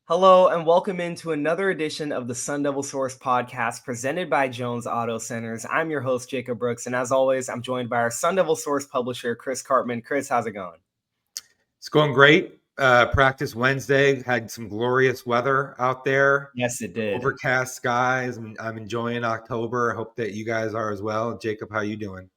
Hello and welcome into another edition of the Sun Devil Source podcast presented by Jones Auto Centers. I'm your host, Jacob Brooks, and as always, I'm joined by our Sun Devil Source publisher, Chris Cartman. Chris, how's it going? It's going great. Practice Wednesday, had some glorious weather out there. Yes, it did. Overcast skies. I'm enjoying October. I hope that you guys are as well. Jacob, how you doing?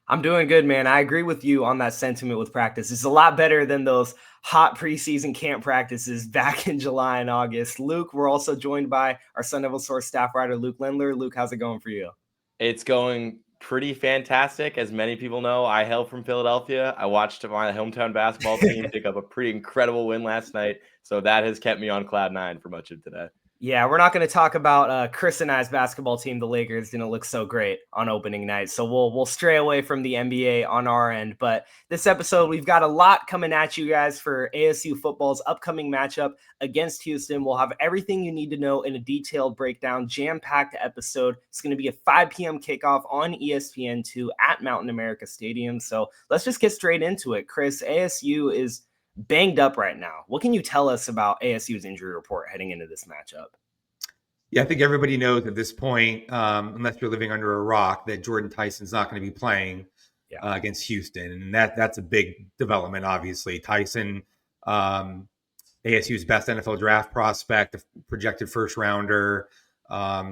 I'm doing good, man. I agree with you on that sentiment with practice. It's a lot better than those hot preseason camp practices back in July and August. Luke, we're also joined by our Sun Devil Source staff writer, Luke Lindler. Luke, how's it going for you? It's going pretty fantastic. As many people know, I hail from Philadelphia. I watched my hometown basketball team pick up a pretty incredible win last night. So that has kept me on cloud nine for much of today. Yeah, we're not going to talk about Chris and I's basketball team. The Lakers didn't look so great on opening night, so we'll stray away from the NBA on our end. But this episode, we've got a lot coming at you guys for ASU football's upcoming matchup against Houston. We'll have everything you need to know in a detailed breakdown, jam-packed episode. It's going to be a 5 p.m. kickoff on ESPN2 at Mountain America Stadium. So let's just get straight into it. Chris, ASU is banged up right now. What can you tell us about ASU's injury report heading into this matchup? Yeah, I think everybody knows at this point, unless you're living under a rock, that Jordan Tyson's not going to be playing against Houston, and that's a big development. Obviously, Tyson, ASU's best NFL draft prospect, a projected first rounder.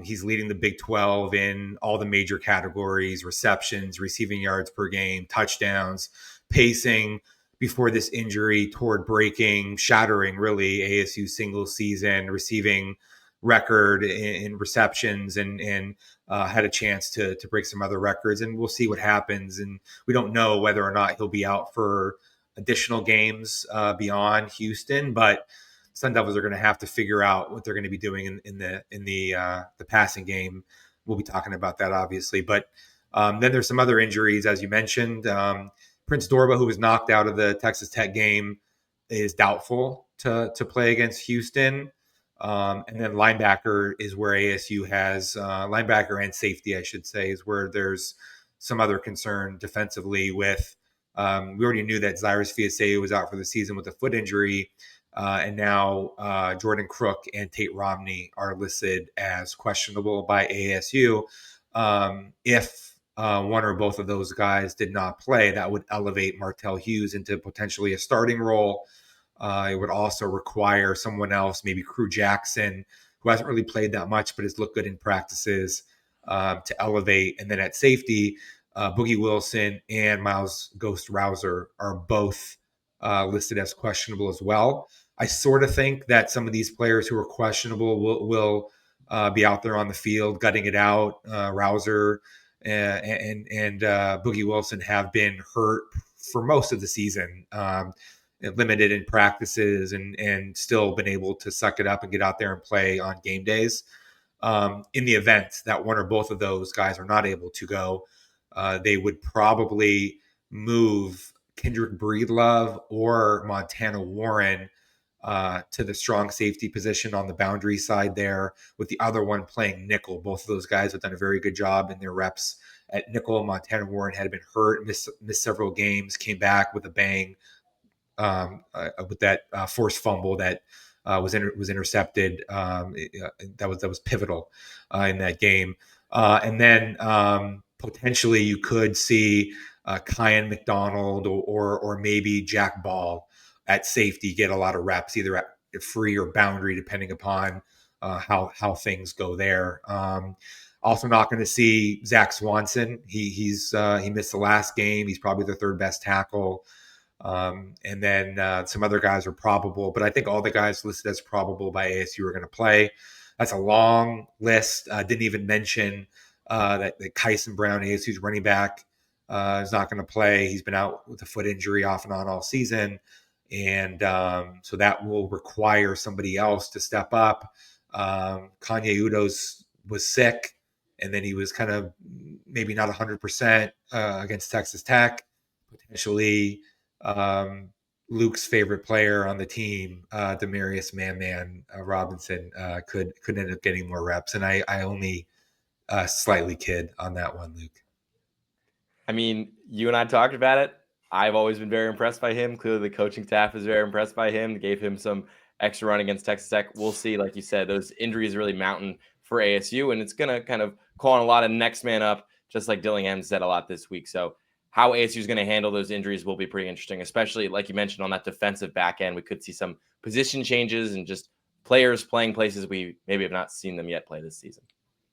He's leading the Big 12 in all the major categories: receptions, receiving yards per game, touchdowns, pacing. Before this injury, toward breaking, shattering really ASU's single season receiving record in receptions, and had a chance to break some other records. And we'll see what happens. And we don't know whether or not he'll be out for additional games beyond Houston, but Sun Devils are going to have to figure out what they're going to be doing in the passing game. We'll be talking about that obviously, but then there's some other injuries, as you mentioned. Prince Dorba, who was knocked out of the Texas Tech game, is doubtful to play against Houston. And then linebacker is where ASU has linebacker and safety, I should say, is where there's some other concern defensively with. We already knew that Cyrus Fiaseu was out for the season with a foot injury. And now Jordan Crook and Tate Romney are listed as questionable by ASU. If one or both of those guys did not play, that would elevate Martell Hughes into potentially a starting role. It would also require someone else, maybe Crew Jackson, who hasn't really played that much but has looked good in practices, to elevate. And then at safety, Boogie Wilson and Miles Ghost Rouser are both listed as questionable as well. I sort of think that some of these players who are questionable will be out there on the field, gutting it out. Rouser and Boogie Wilson have been hurt for most of the season, limited in practices, and still been able to suck it up and get out there and play on game days. In the event that one or both of those guys are not able to go, they would probably move Kendrick Breedlove or Montana Warren to the strong safety position on the boundary side there, with the other one playing nickel. Both of those guys have done a very good job in their reps at nickel. Montana Warren had been hurt, missed several games, came back with a bang with that forced fumble that was intercepted. That was pivotal in that game. And then potentially you could see Kyan McDonald or maybe Jack Ball at safety get a lot of reps, either at free or boundary, depending upon how things go there. Also not going to see Zach Swanson. He missed the last game. He's probably the third best tackle. And then some other guys are probable, but I think all the guys listed as probable by ASU are going to play. That's a long list. Didn't even mention that Kyson Brown, ASU's running back, is not going to play. He's been out with a foot injury off and on all season. And so that will require somebody else to step up. Kanye Udos was sick, and then he was kind of maybe not 100% against Texas Tech. Potentially Luke's favorite player on the team, Demarius Man Robinson, could end up getting more reps. And I only slightly kid on that one, Luke. I mean, you and I talked about it. I've always been very impressed by him. Clearly, the coaching staff is very impressed by him. They gave him some extra run against Texas Tech. We'll see. Like you said, those injuries really mountain for ASU, and it's going to kind of call on a lot of next man up, just like Dillingham said a lot this week. So how ASU is going to handle those injuries will be pretty interesting, especially like you mentioned on that defensive back end. We could see some position changes and just players playing places we maybe have not seen them yet play this season.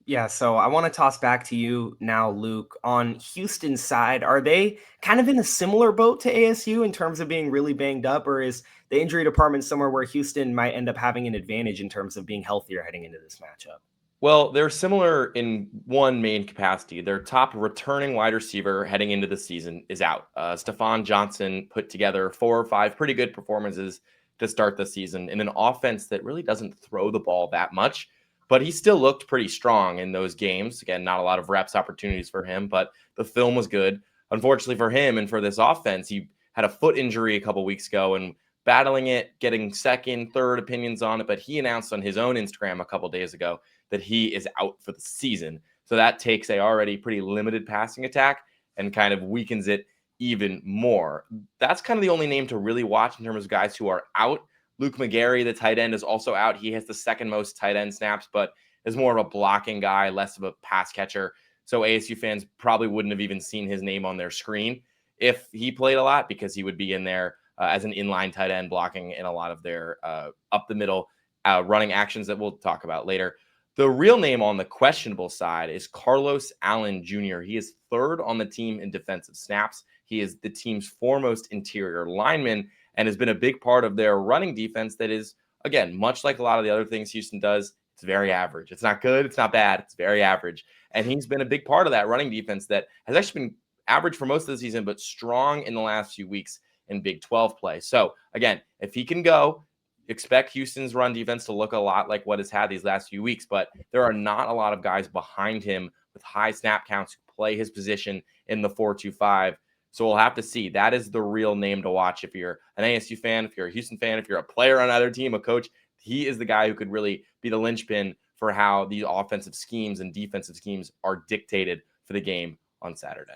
Yeah, so I want to toss back to you now, Luke. On Houston's side, are they kind of in a similar boat to ASU in terms of being really banged up, or is the injury department somewhere where Houston might end up having an advantage in terms of being healthier heading into this matchup? Well, they're similar in one main capacity. Their top returning wide receiver heading into the season is out. Stephon Johnson put together 4 or 5 pretty good performances to start the season in an offense that really doesn't throw the ball that much, but he still looked pretty strong in those games. Again, not a lot of reps opportunities for him, but the film was good. Unfortunately for him and for this offense, he had a foot injury a couple weeks ago and battling it, getting second, third opinions on it, but he announced on his own Instagram a couple days ago that he is out for the season. So that takes a already pretty limited passing attack and kind of weakens it even more. That's kind of the only name to really watch in terms of guys who are out. Luke McGarry, the tight end, is also out. He has the second most tight end snaps, but is more of a blocking guy, less of a pass catcher. So ASU fans probably wouldn't have even seen his name on their screen if he played a lot, because he would be in there as an inline tight end blocking in a lot of their up the middle running actions that we'll talk about later. The real name on the questionable side is Carlos Allen Jr. He is third on the team in defensive snaps. He is the team's foremost interior lineman and has been a big part of their running defense that is, again, much like a lot of the other things Houston does, it's very average. It's not good. It's not bad. It's very average. And he's been a big part of that running defense that has actually been average for most of the season, but strong in the last few weeks in Big 12 play. So, again, if he can go, expect Houston's run defense to look a lot like what it's had these last few weeks, but there are not a lot of guys behind him with high snap counts who play his position in the 4-2-5. So we'll have to see. That is the real name to watch if you're an ASU fan, if you're a Houston fan, if you're a player on either team, a coach. He is the guy who could really be the linchpin for how the offensive schemes and defensive schemes are dictated for the game on Saturday.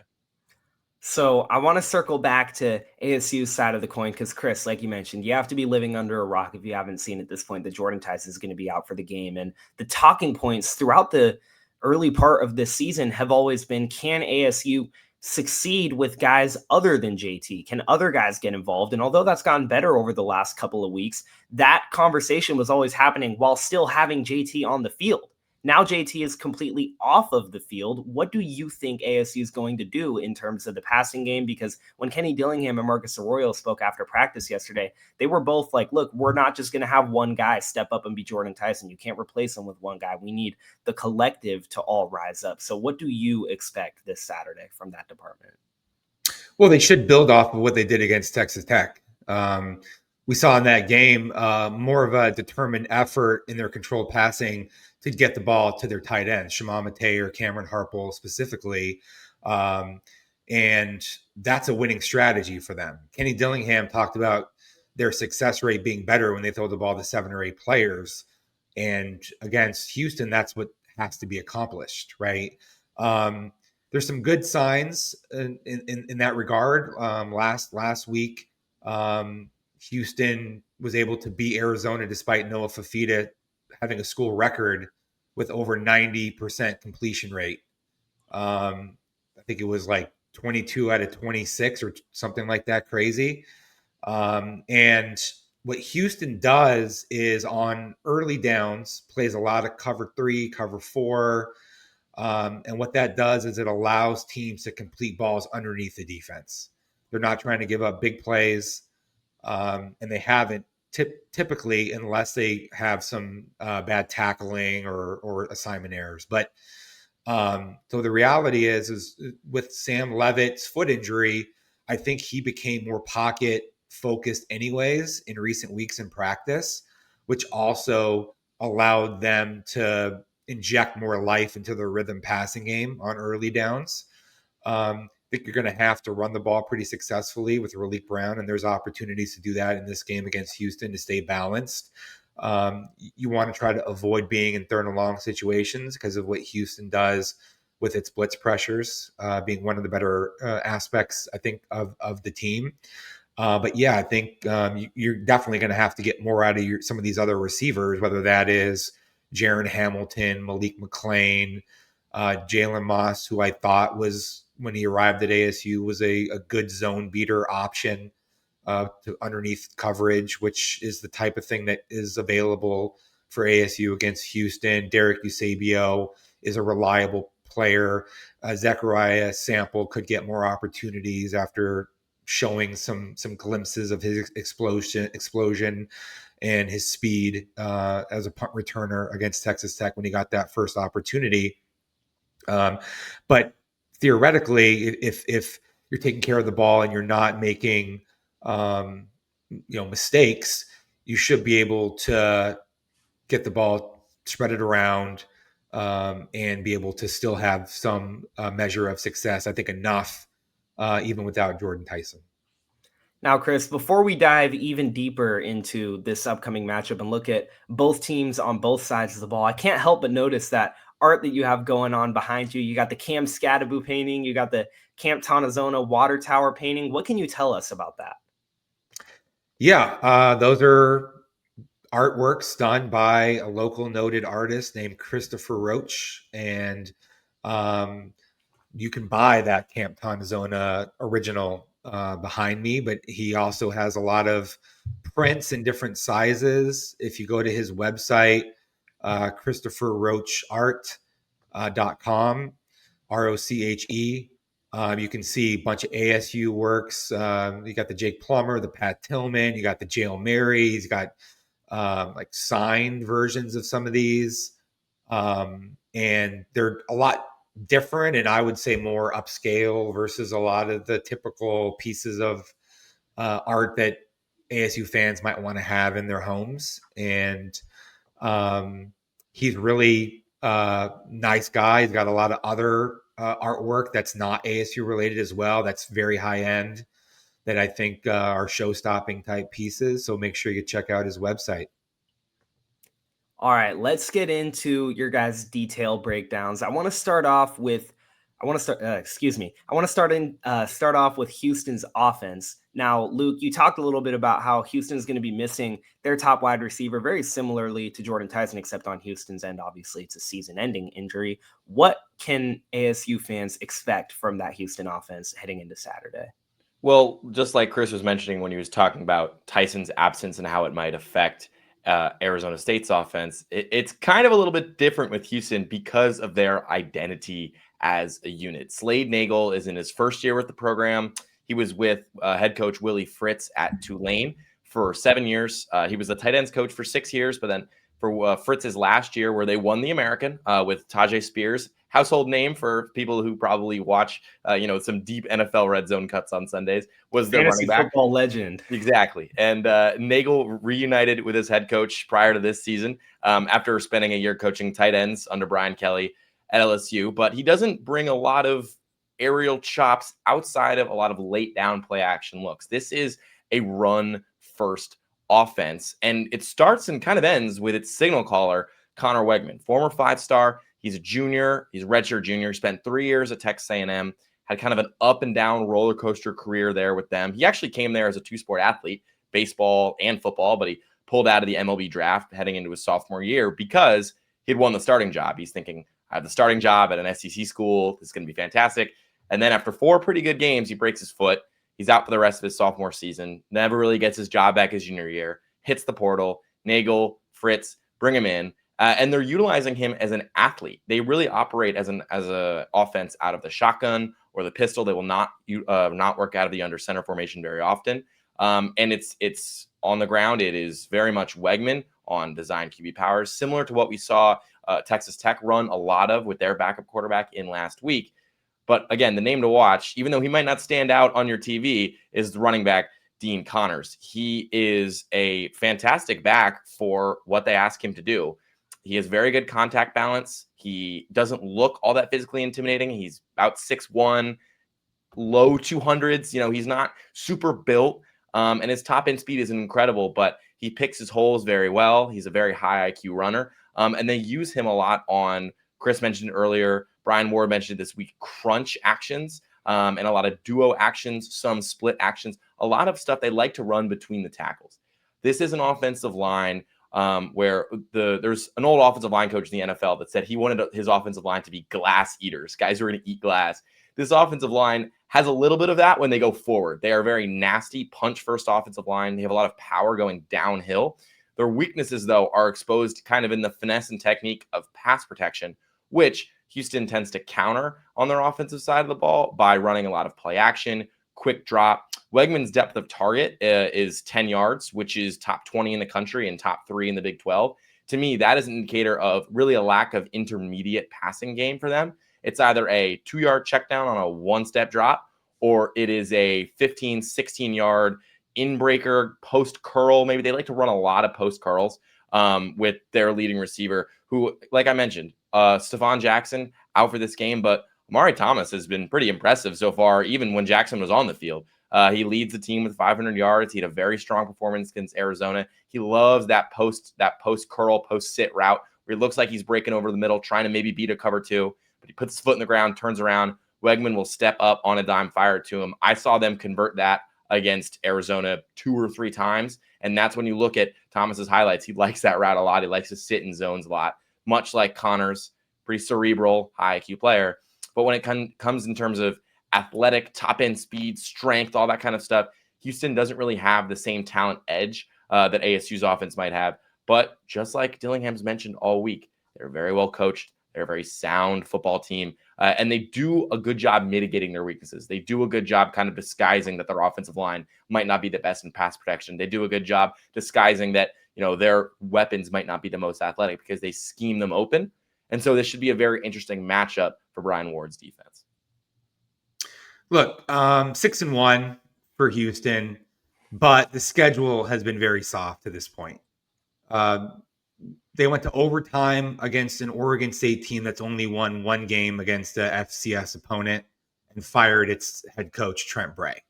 So I want to circle back to ASU's side of the coin because, Chris, like you mentioned, you have to be living under a rock if you haven't seen at this point that Jordan Tyson is going to be out for the game. And the talking points throughout the early part of this season have always been, can ASU succeed with guys other than JT? Can other guys get involved? And although that's gotten better over the last couple of weeks, that conversation was always happening while still having JT on the field. Now JT is completely off of the field. What do you think ASU is going to do in terms of the passing game? Because when Kenny Dillingham and Marcus Arroyo spoke after practice yesterday, they were both like, look, we're not just going to have one guy step up and be Jordan Tyson. You can't replace him with one guy. We need the collective to all rise up. So what do you expect this Saturday from that department? Well, they should build off of what they did against Texas Tech. We saw in that game more of a determined effort in their controlled passing to get the ball to their tight ends, Shimon Matei or Cameron Harpel specifically. And that's a winning strategy for them. Kenny Dillingham talked about their success rate being better when they throw the ball to 7 or 8 players. And against Houston, that's what has to be accomplished, right? There's some good signs in that regard. Last week, Houston was able to beat Arizona despite Noah Fafita having a school record with over 90% completion rate. I think it was like 22 out of 26 or something like that, crazy. And what Houston does is on early downs, plays a lot of cover 3, cover 4. And what that does is it allows teams to complete balls underneath the defense. They're not trying to give up big plays. And they haven't typically, unless they have some bad tackling or assignment errors. But so the reality is with Sam Levitt's foot injury, I think he became more pocket focused anyways in recent weeks in practice, which also allowed them to inject more life into the rhythm passing game on early downs. I think you're going to have to run the ball pretty successfully with Raleek Brown, and there's opportunities to do that in this game against Houston to stay balanced. You want to try to avoid being in third and long situations because of what Houston does with its blitz pressures being one of the better aspects, I think, of the team. But yeah, I think you're definitely going to have to get more out of some of these other receivers, whether that is Jaron Hamilton, Malik McClain, Jalen Moss, who I thought was, when he arrived at ASU, was a good zone beater option to underneath coverage, which is the type of thing that is available for ASU against Houston. Derek Eusebio is a reliable player. Zechariah Sample could get more opportunities after showing some glimpses of his explosion and his speed as a punt returner against Texas Tech when he got that first opportunity. But theoretically, if you're taking care of the ball and you're not making mistakes, you should be able to get the ball, spread it around, and be able to still have some measure of success. I think enough, even without Jordan Tyson. Now, Chris, before we dive even deeper into this upcoming matchup and look at both teams on both sides of the ball, I can't help but notice that art that you have going on behind you. You got the Cam Scadaboo painting, you got the Camp Tonazona water tower painting. What can you tell us about that? Yeah, those are artworks done by a local noted artist named Christopher Roach, and you can buy that Camp Tonazona original behind me, but he also has a lot of prints in different sizes. If you go to his website, ChristopherRoachArt.com, ROCHE, you can see a bunch of ASU works. You got the Jake Plummer, the Pat Tillman, you got the Jale Mary. He's got like signed versions of some of these. And they're a lot different, and I would say more upscale versus a lot of the typical pieces of art that ASU fans might want to have in their homes. And he's really nice guy. He's got a lot of other artwork that's not ASU related as well. That's very high end, that I think are show-stopping type pieces. So make sure you check out his website. All right, let's get into your guys' detail breakdowns. I want to start off with Houston's offense. Now, Luke, you talked a little bit about how Houston's going to be missing their top wide receiver, very similarly to Jordan Tyson, except on Houston's end, obviously, it's a season-ending injury. What can ASU fans expect from that Houston offense heading into Saturday? Well, just like Chris was mentioning when he was talking about Tyson's absence and how it might affect Arizona State's offense, it's kind of a little bit different with Houston because of their identity as a unit. Slade Nagel is in his first year with the program. He was with head coach Willie Fritz at Tulane for 7 years. He was the tight ends coach for 6 years, but then for Fritz's last year, where they won the American with Tajay Spears, household name for people who probably watch, some deep NFL red zone cuts on Sundays, was their running back. Football legend. Exactly. And Nagel reunited with his head coach prior to this season after spending a year coaching tight ends under Brian Kelly at LSU. But he doesn't bring a lot of aerial chops outside of a lot of late down play action looks. This is a run first offense, and it starts and kind of ends with its signal caller, Connor Wegman, former 5-star. He's a junior. He's a redshirt junior. Spent 3 years at Texas A&M. Had kind of an up and down roller coaster career there with them. He actually came there as a 2-sport athlete, baseball and football, but he pulled out of the MLB draft heading into his sophomore year because he'd won the starting job. He's thinking, I have the starting job at an SEC school. This is going to be fantastic. And then after 4 pretty good games, he breaks his foot. He's out for the rest of his sophomore season. Never really gets his job back his junior year. Hits the portal. Nagel, Fritz, bring him in. And they're utilizing him as an athlete. They really operate as a offense out of the shotgun or the pistol. They will not work out of the under center formation very often. And it's on the ground. It is very much Wegman on design QB powers, similar to what we saw Texas Tech run a lot of with their backup quarterback in last week. But again, the name to watch, even though he might not stand out on your TV, is the running back, Dean Connors. He is a fantastic back for what they ask him to do. He has very good contact balance. He doesn't look all that physically intimidating. He's about 6'1", low 200s. He's not super built, and his top end speed is incredible, but he picks his holes very well. He's a very high IQ runner, and they use him a lot on Chris mentioned earlier, Brian Ward mentioned this week, crunch actions and a lot of duo actions, some split actions, a lot of stuff they like to run between the tackles. This is an offensive line where there's an old offensive line coach in the NFL that said he wanted his offensive line to be glass eaters, guys who are going to eat glass. This offensive line has a little bit of that when they go forward. They are very nasty, punch-first offensive line. They have a lot of power going downhill. Their weaknesses, though, are exposed kind of in the finesse and technique of pass protection, which Houston tends to counter on their offensive side of the ball by running a lot of play action, quick drop. Wegman's depth of target is 10 yards, which is top 20 in the country and top 3 in the Big 12. To me, that is an indicator of really a lack of intermediate passing game for them. It's either a 2-yard check down on a one-step drop, or it is a 15, 16-yard in-breaker post curl. Maybe they like to run a lot of post curls with their leading receiver, who, like I mentioned, Stephon Jackson out for this game, but Amari Thomas has been pretty impressive so far, even when Jackson was on the field. He leads the team with 500 yards. He had a very strong performance against Arizona. He loves that post curl, post sit route where he looks like he's breaking over the middle, trying to maybe beat a cover 2, but he puts his foot in the ground, turns around. Wegman will step up on a dime, fire to him. I saw them convert that against Arizona 2 or 3 times, and that's when you look at Thomas's highlights. He likes that route a lot. He likes to sit in zones a lot, much like Connor's, pretty cerebral, high IQ player. But when it comes in terms of athletic, top-end speed, strength, all that kind of stuff, Houston doesn't really have the same talent edge that ASU's offense might have. But just like Dillingham's mentioned all week, they're very well coached. They're a very sound football team, and they do a good job mitigating their weaknesses. They do a good job kind of disguising that their offensive line might not be the best in pass protection. They do a good job disguising that, their weapons might not be the most athletic because they scheme them open. And so this should be a very interesting matchup for Brian Ward's defense. Look, 6-1 for Houston, but the schedule has been very soft to this point. They went to overtime against an Oregon State team that's only won 1 game against a FCS opponent and fired its head coach, Trent Bray.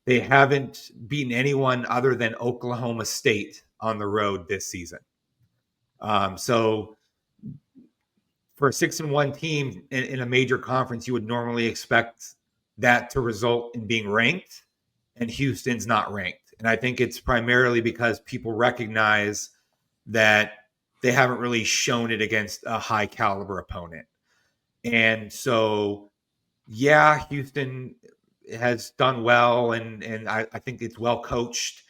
They haven't beaten anyone other than Oklahoma State on the road this season. So for a 6-1 team in a major conference, you would normally expect that to result in being ranked, and Houston's not ranked. And I think it's primarily because people recognize that they haven't really shown it against a high caliber opponent. And so, yeah, Houston has done well, and I think it's well coached,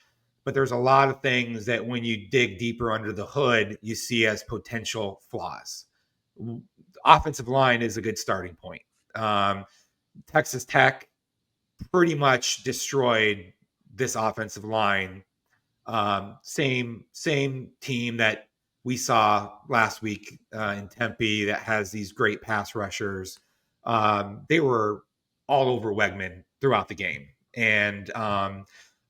but there's a lot of things that when you dig deeper under the hood, you see as potential flaws. Offensive line is a good starting point. Texas Tech pretty much destroyed this offensive line. Same team that we saw last week in Tempe that has these great pass rushers. They were all over Wegman throughout the game. And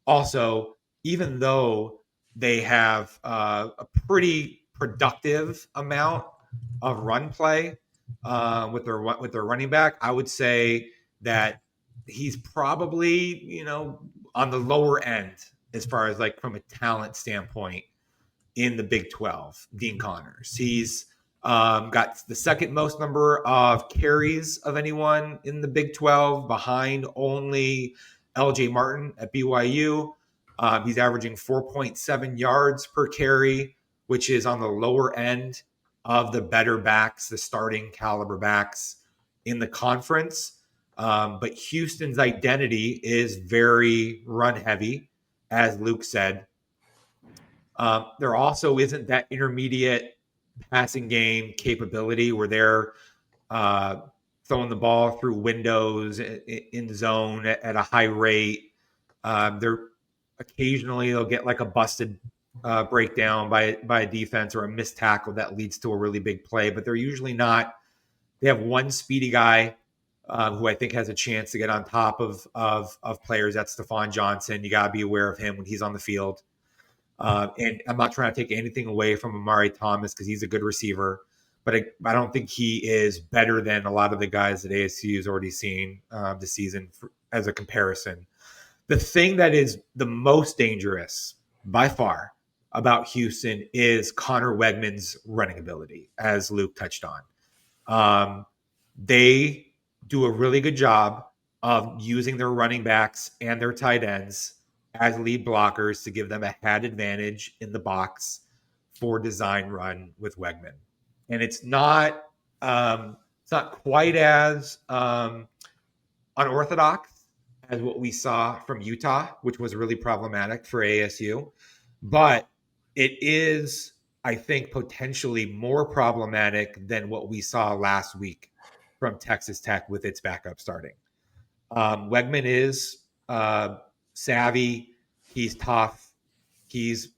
also, even though they have a pretty productive amount of run play with their running back, I would say that he's probably, on the lower end as far as like from a talent standpoint in the Big 12, Dean Connors. He's got the second most number of carries of anyone in the Big 12 behind only LJ Martin at BYU. He's averaging 4.7 yards per carry, which is on the lower end of the better backs, the starting caliber backs in the conference. But Houston's identity is very run heavy, as Luke said. There also isn't that intermediate passing game capability where they're throwing the ball through windows in zone at a high rate. They're occasionally they'll get like a busted breakdown by a defense or a missed tackle that leads to a really big play, but they're usually not. They have one speedy guy who I think has a chance to get on top of players. That's Stephon Johnson. You got to be aware of him when he's on the field. And I'm not trying to take anything away from Amari Thomas because he's a good receiver, but I don't think he is better than a lot of the guys that ASU has already seen this season as a comparison. The thing that is the most dangerous by far about Houston is Connor Wegman's running ability, as Luke touched on. They do a really good job of using their running backs and their tight ends as lead blockers to give them a head advantage in the box for design run with Wegman. And it's not quite as unorthodox as what we saw from Utah, which was really problematic for ASU. But it is, I think, potentially more problematic than what we saw last week from Texas Tech with its backup starting. Wegman is savvy. He's tough. He's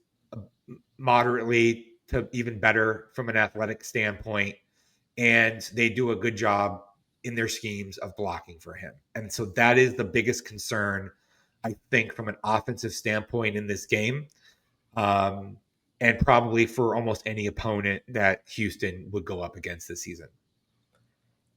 moderately to even better from an athletic standpoint. And they do a good job in their schemes of blocking for him. And so that is the biggest concern, I think, from an offensive standpoint in this game. And probably for almost any opponent that Houston would go up against this season.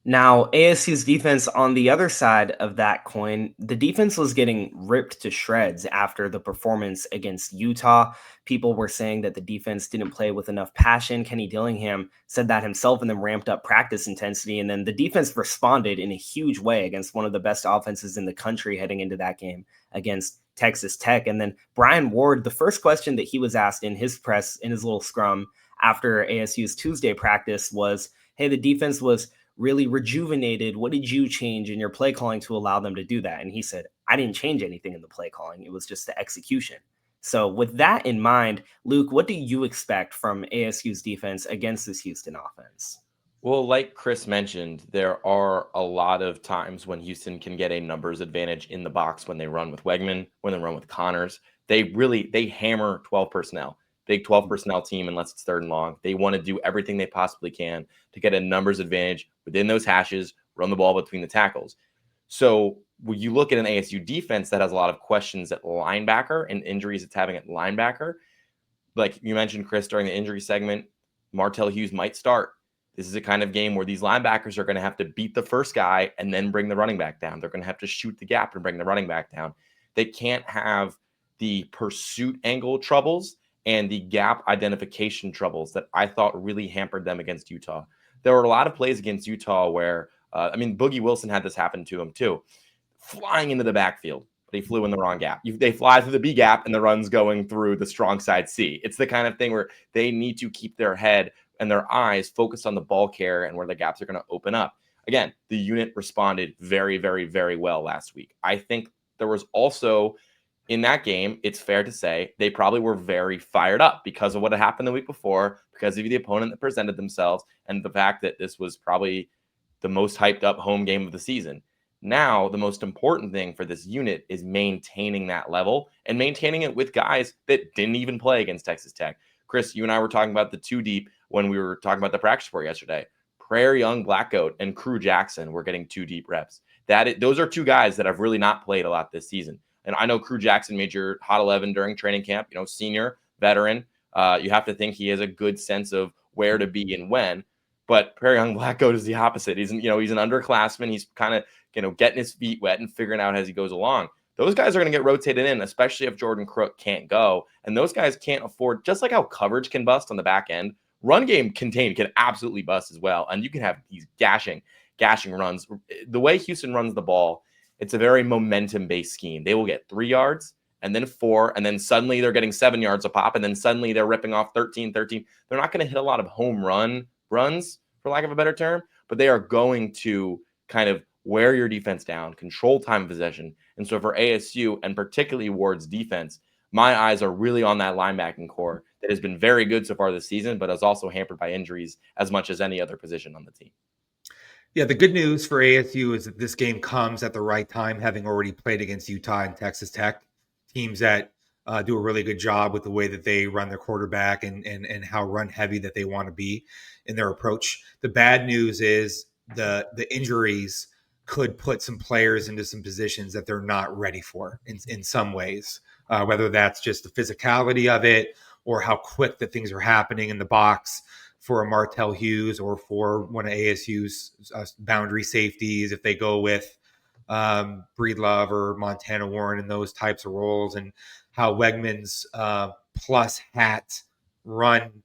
Now, ASU's defense on the other side of that coin, the defense was getting ripped to shreds after the performance against Utah. People were saying that the defense didn't play with enough passion. Kenny Dillingham said that himself and then ramped up practice intensity. And then the defense responded in a huge way against one of the best offenses in the country heading into that game against Texas Tech. And then Brian Ward, the first question that he was asked in his little scrum after ASU's Tuesday practice was, hey, the defense was really rejuvenated. What did you change in your play calling to allow them to do that? And he said, I didn't change anything in the play calling. It was just the execution. So with that in mind, Luke, what do you expect from ASU's defense against this Houston offense? Well, like Chris mentioned, there are a lot of times when Houston can get a numbers advantage in the box when they run with Wegman, when they run with Connors. They hammer 12 personnel. Big 12 personnel team, unless it's third and long. They want to do everything they possibly can to get a numbers advantage within those hashes, run the ball between the tackles. So when you look at an ASU defense that has a lot of questions at linebacker and injuries it's having at linebacker, like you mentioned, Chris, during the injury segment, Martell Hughes might start. This is a kind of game where these linebackers are going to have to beat the first guy and then bring the running back down. They're going to have to shoot the gap and bring the running back down. They can't have the pursuit angle troubles and the gap identification troubles that I thought really hampered them against Utah. There were a lot of plays against Utah where, Boogie Wilson had this happen to him too. Flying into the backfield, but he flew in the wrong gap. They fly through the B gap and the run's going through the strong side C. It's the kind of thing where they need to keep their head and their eyes focused on the ball care and where the gaps are going to open up. Again, the unit responded very, very, very well last week. I think there was also, in that game, it's fair to say they probably were very fired up because of what had happened the week before, because of the opponent that presented themselves, and the fact that this was probably the most hyped up home game of the season. Now, the most important thing for this unit is maintaining that level and maintaining it with guys that didn't even play against Texas Tech. Chris, you and I were talking about the two deep when we were talking about the practice report yesterday. Prairie Young, Blackcoat, and Crew Jackson were getting two deep reps. Those are two guys that have really not played a lot this season. And I know Crew Jackson made your Hot 11 during training camp, senior, veteran. You have to think he has a good sense of where to be and when. But Prairie Young Blackcoat is the opposite. He's an underclassman. He's kind of, getting his feet wet and figuring out as he goes along. Those guys are going to get rotated in, especially if Jordan Crook can't go. And those guys can't afford, just like how coverage can bust on the back end, run game contained can absolutely bust as well. And you can have these gashing runs. The way Houston runs the ball, it's a very momentum-based scheme. They will get 3 yards and then 4, and then suddenly they're getting 7 yards a pop, and then suddenly they're ripping off 13. They're not going to hit a lot of home runs, for lack of a better term, but they are going to kind of wear your defense down, control time of possession. And so for ASU, and particularly Ward's defense, my eyes are really on that linebacking core that has been very good so far this season, but is also hampered by injuries as much as any other position on the team. Yeah, the good news for ASU is that this game comes at the right time, having already played against Utah and Texas Tech, teams that do a really good job with the way that they run their quarterback and how run heavy that they want to be in their approach. The bad news is the injuries could put some players into some positions that they're not ready for in some ways, whether that's just the physicality of it or how quick that things are happening in the box for a Martell Hughes or for one of ASU's boundary safeties if they go with Breedlove or Montana Warren in those types of roles, and how Wegman's plus hat run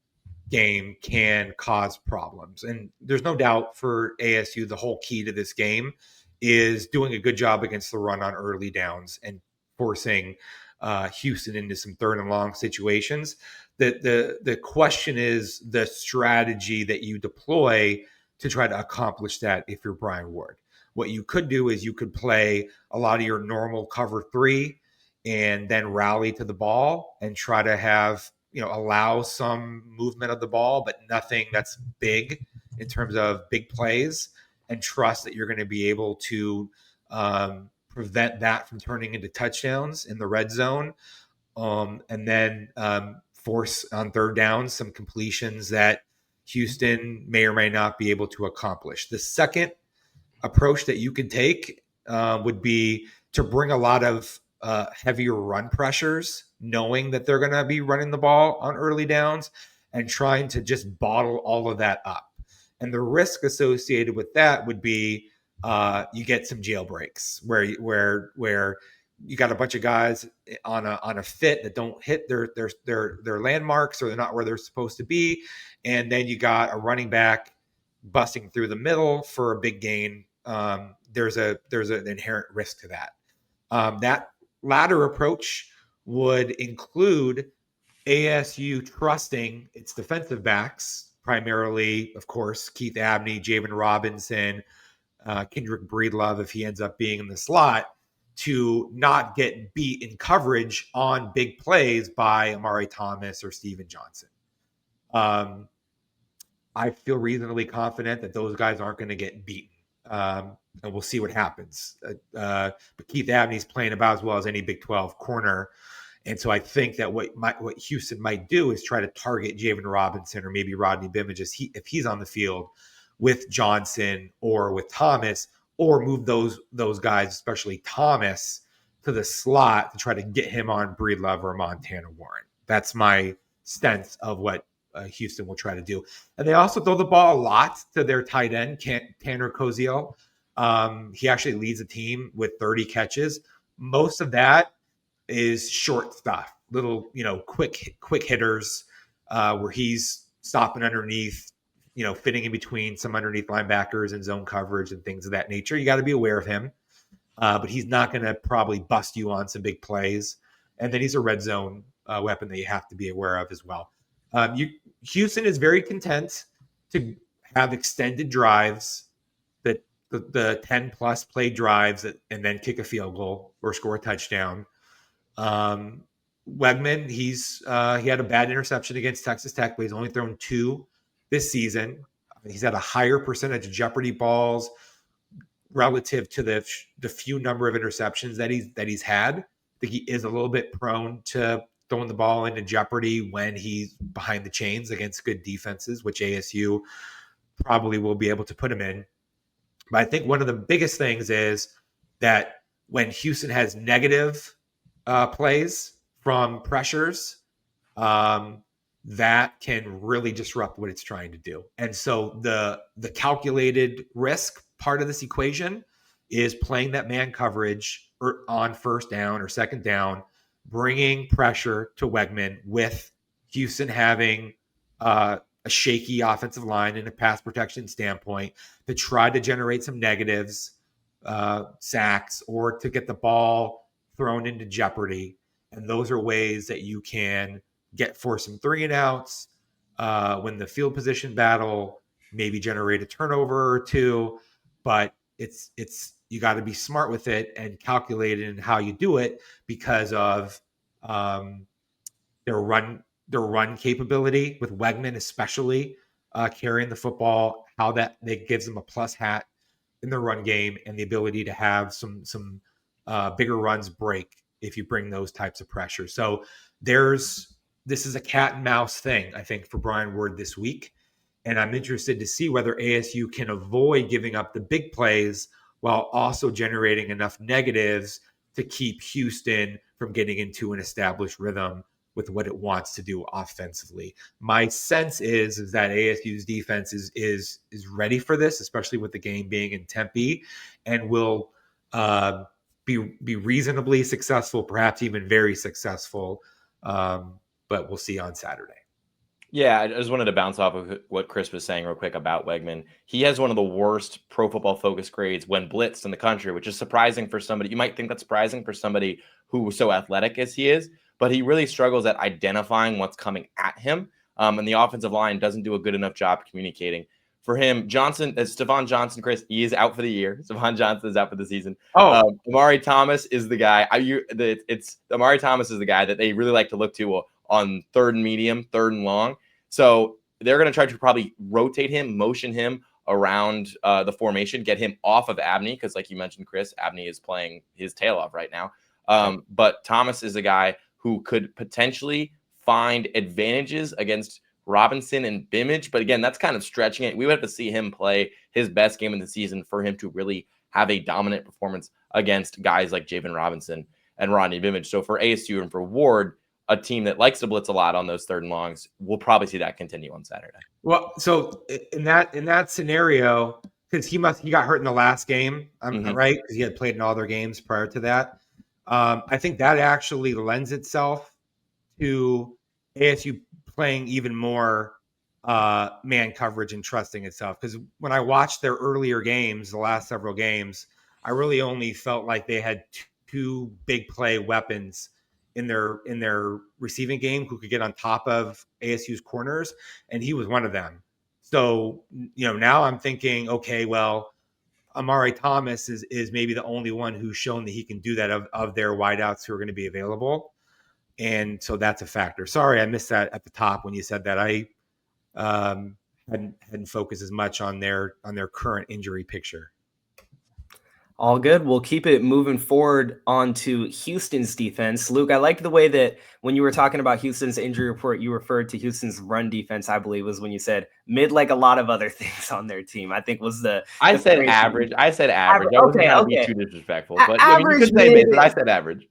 game can cause problems. And there's no doubt for ASU, the whole key to this game is doing a good job against the run on early downs and forcing Houston into some third and long situations. The question is the strategy that you deploy to try to accomplish that if you're Brian Ward. What you could do is you could play a lot of your normal cover 3 and then rally to the ball and try to have, allow some movement of the ball, but nothing that's big in terms of big plays, and trust that you're going to be able to prevent that from turning into touchdowns in the red zone. And then force on third down some completions that Houston may or may not be able to accomplish. The second approach that you could take would be to bring a lot of heavier run pressures, knowing that they're going to be running the ball on early downs and trying to just bottle all of that up. And the risk associated with that would be you get some jailbreaks where you got a bunch of guys on a fit that don't hit their landmarks, or they're not where they're supposed to be, and then you got a running back busting through the middle for a big gain. There's an inherent risk to that. That latter approach would include ASU trusting its defensive backs, primarily, of course, Keith Abney, Javen Robinson, Kendrick Breedlove, if he ends up being in the slot, to not get beat in coverage on big plays by Amari Thomas or Steven Johnson. I feel reasonably confident that those guys aren't going to get beaten. And we'll see what happens. But Keith Abney's playing about as well as any Big 12 corner. And so I think that what Houston might do is try to target Javen Robinson or maybe Rodney Bimage if he's on the field with Johnson or with Thomas, or move those guys, especially Thomas, to the slot to try to get him on Breedlove or Montana Warren. That's my sense of what Houston will try to do. And they also throw the ball a lot to their tight end, Tanner Koziel. He actually leads the team with 30 catches. Most of that is short stuff, little, quick hitters where he's stopping underneath, fitting in between some underneath linebackers and zone coverage and things of that nature. You got to be aware of him, but he's not going to probably bust you on some big plays. And then he's a red zone weapon that you have to be aware of as well. Houston is very content to have extended drives, that the 10 plus play drives and then kick a field goal or score a touchdown. Wegman, he had a bad interception against Texas Tech, but he's only thrown 2 this season. He's had a higher percentage of jeopardy balls relative to the few number of interceptions that he's had. I think he is a little bit prone to throwing the ball into jeopardy when he's behind the chains against good defenses, which ASU probably will be able to put him in. But I think one of the biggest things is that when Houston has negative plays from pressures, that can really disrupt what it's trying to do. And so the calculated risk part of this equation is playing that man coverage on first down or second down, bringing pressure to Wegman with Houston having a shaky offensive line and a pass protection standpoint to try to generate some negatives, sacks, or to get the ball thrown into jeopardy. And those are ways that you can force some 3 and outs, win the field position battle, maybe generate a turnover or 2. But it's you got to be smart with it and calculated in how you do it because of their run capability with Wegman, especially carrying the football, how that gives them a plus hat in the run game and the ability to have some bigger runs break if you bring those types of pressure. So this is a cat and mouse thing, I think, for Brian Ward this week. And I'm interested to see whether ASU can avoid giving up the big plays while also generating enough negatives to keep Houston from getting into an established rhythm with what it wants to do offensively. My sense is that ASU's defense is ready for this, especially with the game being in Tempe, and will be reasonably successful, perhaps even very successful. But we'll see on Saturday. Yeah, I just wanted to bounce off of what Chris was saying real quick about Wegman. He has one of the worst Pro Football Focus grades when blitzed in the country, which is surprising for somebody. You might think that's surprising for somebody who was so athletic as he is, but he really struggles at identifying what's coming at him. And the offensive line doesn't do a good enough job communicating. For him, Stephon Johnson, Chris, he is out for the year. Stephon Johnson is out for the season. Amari Thomas is the guy. Amari Thomas is the guy that they really like to look to on 3rd and medium, 3rd and long. So they're going to try to probably rotate him, motion him around the formation, get him off of Abney, because like you mentioned, Chris, Abney is playing his tail off right now. But Thomas is a guy who could potentially find advantages against Robinson and Bimage. But again, that's kind of stretching it. We would have to see him play his best game of the season for him to really have a dominant performance against guys like Javen Robinson and Rodney Bimage. So for ASU and for Ward, a team that likes to blitz a lot on those 3rd and longs, we'll probably see that continue on Saturday. Well, so in that scenario, because he got hurt in the last game, right? Because he had played in all their games prior to that. I think that actually lends itself to ASU playing even more man coverage and trusting itself. Because when I watched their earlier games, the last several games, I really only felt like they had two big play weapons in their receiving game who could get on top of ASU's corners, and he was one of them. So, now I'm thinking, okay, well, Amari Thomas is maybe the only one who's shown that he can do that of their wideouts who are going to be available. And so that's a factor. Sorry, I missed that at the top when you said that. I hadn't focused as much on their current injury picture. All good. We'll keep it moving forward onto Houston's defense. Luke, I like the way that when you were talking about Houston's injury report, you referred to Houston's run defense, I believe was when you said mid like a lot of other things on their team. I think was I said average. I said average. I wasn't trying to be too disrespectful. But average, you could say mid, but I said average.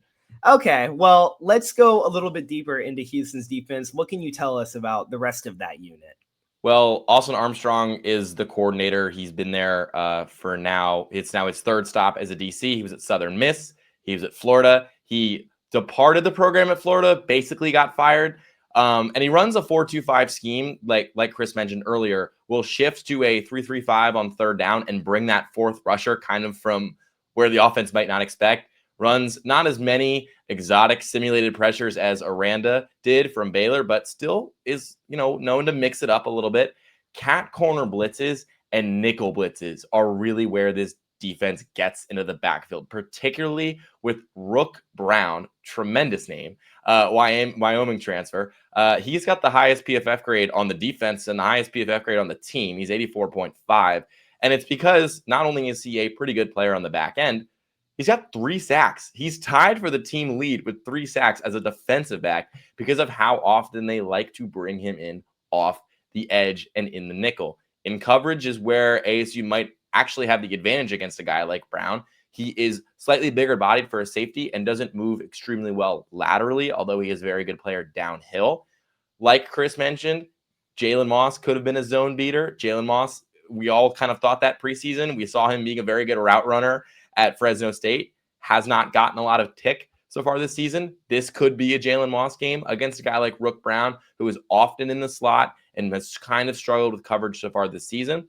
Okay, well, let's go a little bit deeper into Houston's defense. What can you tell us about the rest of that unit? Well, Austin Armstrong is the coordinator. He's been there for now. It's now his 3rd stop as a DC. He was at Southern Miss. He was at Florida. He departed the program at Florida, basically got fired. And he runs a 4-2-5 scheme, like Chris mentioned earlier. Will shift to a 3-3-5 on 3rd down and bring that 4th rusher kind of from where the offense might not expect. Runs not as many exotic simulated pressures as Aranda did from Baylor, but still is, known to mix it up a little bit. Cat corner blitzes and nickel blitzes are really where this defense gets into the backfield, particularly with Rook Brown, tremendous name, Wyoming transfer. He's got the highest PFF grade on the defense and the highest PFF grade on the team. He's 84.5. And it's because not only is he a pretty good player on the back end, he's got 3 sacks. He's tied for the team lead with 3 sacks as a defensive back because of how often they like to bring him in off the edge and in the nickel. In coverage is where ASU might actually have the advantage against a guy like Brown. He is slightly bigger bodied for a safety and doesn't move extremely well laterally, although he is a very good player downhill. Like Chris mentioned, Jalen Moss could have been a zone beater. Jalen Moss, we all kind of thought that preseason. We saw him being a very good route runner at Fresno State. Has not gotten a lot of tick so far this season. This could be a Jalen Moss game against a guy like Rook Brown, who is often in the slot and has kind of struggled with coverage so far this season.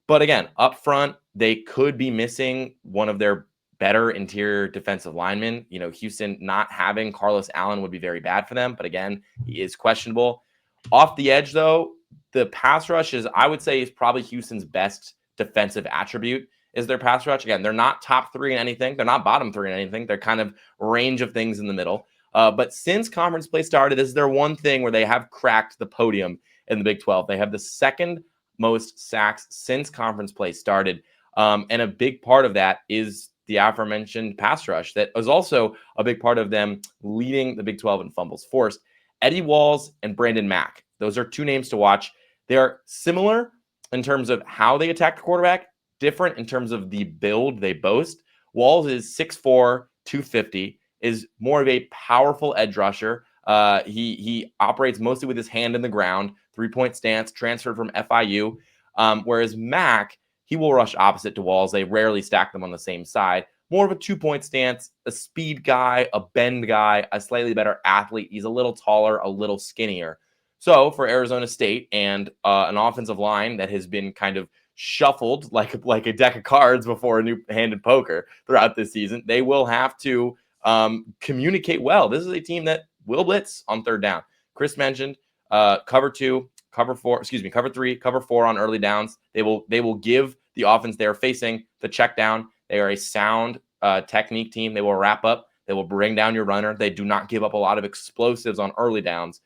But again, up front, they could be missing one of their better interior defensive linemen. Houston not having Carlos Allen would be very bad for them. But again, he is questionable. Off the edge, though, the pass rush I would say, is probably Houston's best defensive attribute is their pass rush. Again, they're not top 3 in anything. They're not bottom 3 in anything. They're kind of range of things in the middle. But since conference play started, this is their one thing where they have cracked the podium in the Big 12. They have the 2nd most sacks since conference play started. And a big part of that is the aforementioned pass rush that was also a big part of them leading the Big 12 in fumbles forced. Eddie Walls and Brandon Mack. Those are 2 names to watch. They are similar in terms of how they attack the quarterback, different in terms of the build they boast. Walls is 6'4", 250, is more of a powerful edge rusher. He operates mostly with his hand in the ground, 3-point stance, transferred from FIU. Whereas Mack, he will rush opposite to Walls. They rarely stack them on the same side. more of a 2-point stance, a speed guy, a bend guy, a slightly better athlete. He's a little taller, a little skinnier. So for Arizona State and an offensive line that has been kind of shuffled like a deck of cards before a new hand in poker throughout this season, they will have to communicate well. This is a team that will blitz on third down. Chris mentioned cover 3, cover 4 on early downs. They will give the offense they're facing the check down. They are a sound technique team. They will wrap up. They will bring down your runner. They do not give up a lot of explosives on early downs.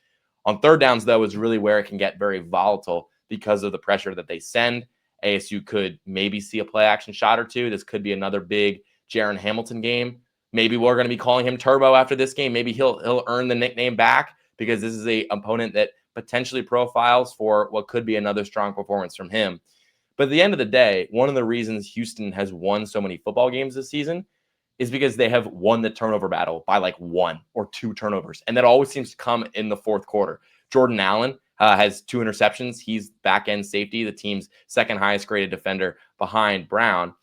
On third downs, though, is really where it can get very volatile because of the pressure that they send. ASU could maybe see a play action shot or two. This could be another big Jaron Hamilton game. Maybe we're going to be calling him Turbo after this game. Maybe he'll earn the nickname back because this is a opponent that potentially profiles for what could be another strong performance from him. But at the end of the day, one of the reasons Houston has won so many football games this season is because they have won the turnover battle by like 1 or 2 turnovers. And that always seems to come in the fourth quarter. Jordan Allen has 2 interceptions. He's back end safety, the team's second highest graded defender behind Brown.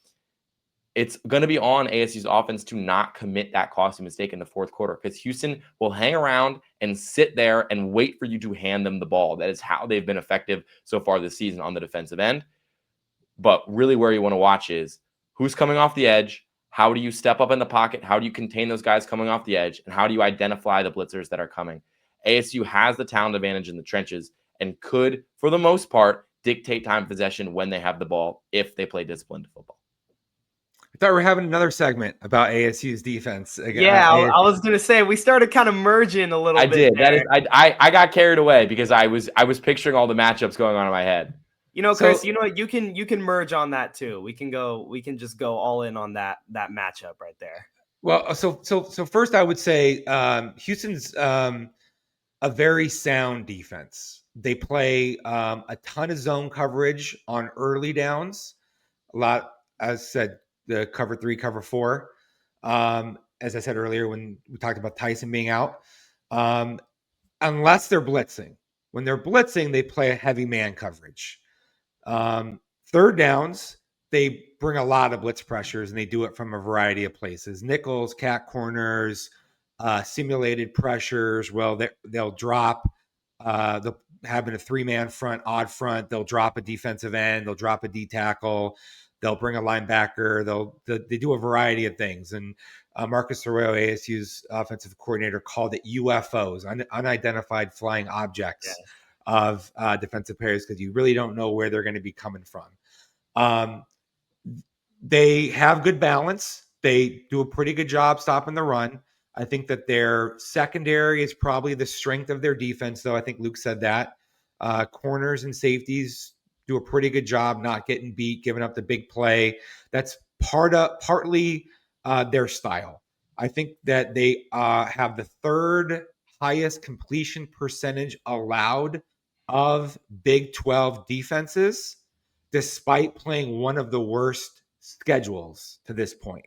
It's going to be on ASU's offense to not commit that costly mistake in the fourth quarter because Houston will hang around and sit there and wait for you to hand them the ball. That is how they've been effective so far this season on the defensive end. But really where you want to watch is who's coming off the edge. How do you step up in the pocket? How do you contain those guys coming off the edge? And how do you identify the blitzers that are coming? ASU has the talent advantage in the trenches and could, for the most part, dictate time possession when they have the ball if they play disciplined football. I thought we were having another segment about ASU's defense. Yeah, I was going to say we started kind of merging a little bit. I did. There. That is, I got carried away because I was picturing all the matchups going on in my head. You know, Chris, you know what? You can merge on that too. We can just go all in on that matchup right there. Well, so first I would say Houston's a very sound defense. They play a ton of zone coverage on early downs. A lot, as I said, the cover 3, cover 4. As I said earlier, when we talked about Tyson being out, unless they're blitzing. When they're blitzing, they play a heavy man coverage. Third downs, they bring a lot of blitz pressures and they do it from a variety of places. Nickels, cat corners, simulated pressures. Well, they'll drop, they'll having a 3-man front, odd front. They'll drop a defensive end. They'll drop a D tackle. They'll bring a linebacker. They do a variety of things. And Marcus Arroyo, ASU's offensive coordinator, called it UFOs, unidentified flying objects. Yes. Of defensive players because you really don't know where they're going to be coming from. They have good balance. They do a pretty good job stopping the run. I think that their secondary is probably the strength of their defense, though. I think Luke said that. Corners and safeties do a pretty good job not getting beat, giving up the big play. That's partly their style. I think that they have the third highest completion percentage allowed of Big 12 defenses, despite playing one of the worst schedules to this point.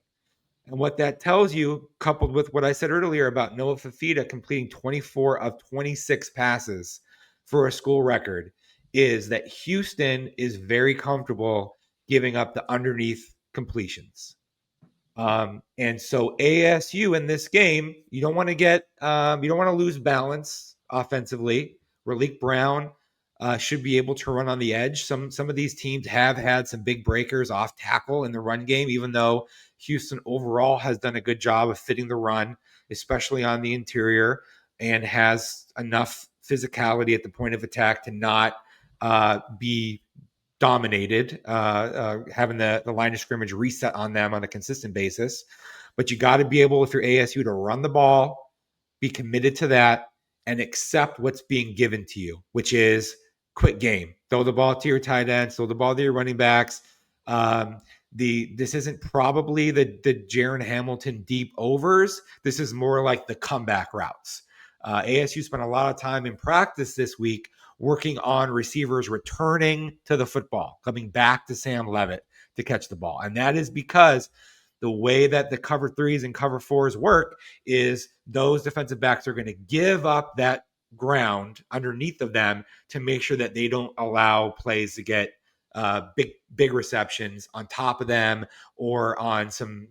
And what that tells you, coupled with what I said earlier about Noah Fafita completing 24 of 26 passes for a school record, is that Houston is very comfortable giving up the underneath completions. And so ASU in this game, you don't want to lose balance offensively. Raleek Brown should be able to run on the edge. Some of these teams have had some big breakers off tackle in the run game, even though Houston overall has done a good job of fitting the run, especially on the interior, and has enough physicality at the point of attack to not be dominated, having the line of scrimmage reset on them on a consistent basis. But you got to be able, if you're ASU, to run the ball, be committed to that, and accept what's being given to you, which is quick game. Throw the ball to your tight ends, throw the ball to your running backs. This isn't probably the Jaron Hamilton deep overs. This is more like the comeback routes. ASU spent a lot of time in practice this week working on receivers returning to the football, coming back to Sam Levitt to catch the ball. And that is because the way that the cover 3s and cover 4s work is those defensive backs are going to give up that ground underneath of them to make sure that they don't allow plays to get big receptions on top of them, or on some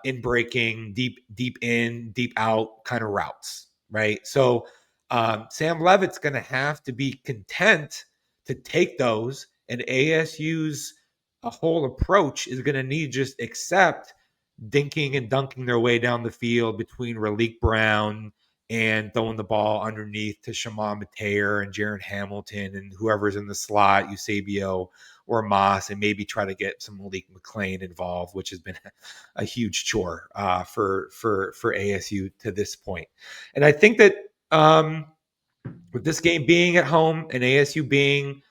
in breaking, deep in, deep out kind of routes, right? So Sam Levitt's going to have to be content to take those, and ASU's whole approach is going to need just accept dinking and dunking their way down the field between Raleek Brown and throwing the ball underneath to Shimon Mateer and Jaron Hamilton and whoever's in the slot, Eusebio or Moss, and maybe try to get some Malik McClain involved, which has been a huge chore for ASU to this point. And I think that with this game being at home and ASU being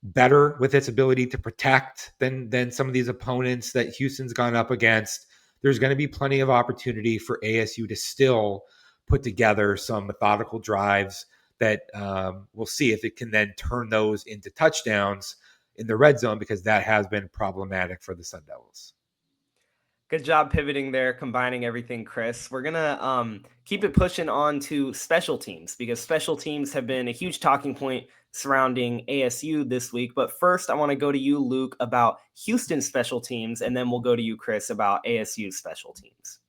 better with its ability to protect than some of these opponents that Houston's gone up against, there's going to be plenty of opportunity for ASU to still put together some methodical drives that we'll see if it can then turn those into touchdowns in the red zone, because that has been problematic for the Sun Devils. Good job pivoting there, combining everything, Chris. We're going to keep it pushing on to special teams, because special teams have been a huge talking point surrounding ASU this week. But first, I want to go to you, Luke, about Houston special teams, and then we'll go to you, Chris, about ASU special teams.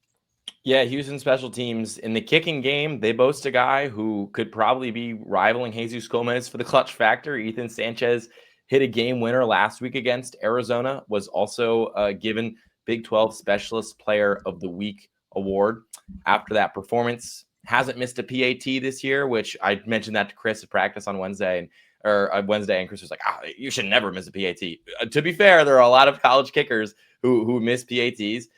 Yeah, Houston special teams in the kicking game, they boast a guy who could probably be rivaling Jesus Gomez for the clutch factor. Ethan Sanchez hit a game winner last week against Arizona, was also given Big 12 Specialist Player of the Week award after that performance. Hasn't missed a PAT this year, which I mentioned that to Chris at practice on Wednesday, and Chris was like, you should never miss a PAT. To be fair, there are a lot of college kickers who miss PATs.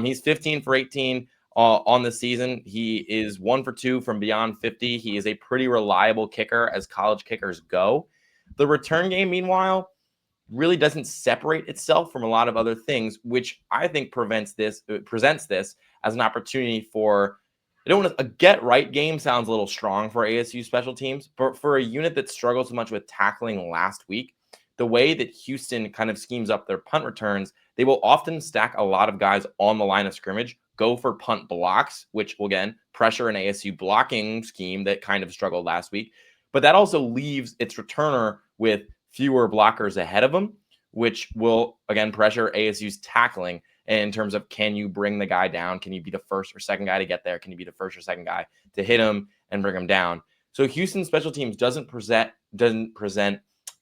He's 15 for 18 on the season. He is 1 for 2 from beyond 50. He is a pretty reliable kicker as college kickers go. The return game, meanwhile, really doesn't separate itself from a lot of other things, which I think presents this as an opportunity for, I don't want to, a get right game sounds a little strong for ASU special teams, but for a unit that struggled so much with tackling last week, the way that Houston kind of schemes up their punt returns, they will often stack a lot of guys on the line of scrimmage, go for punt blocks, which will, again, pressure an ASU blocking scheme that kind of struggled last week. But that also leaves its returner with fewer blockers ahead of them, which will, again, pressure ASU's tackling in terms of, can you bring the guy down? Can you be the first or second guy to get there? Can you be the first or second guy to hit him and bring him down? So Houston special teams doesn't present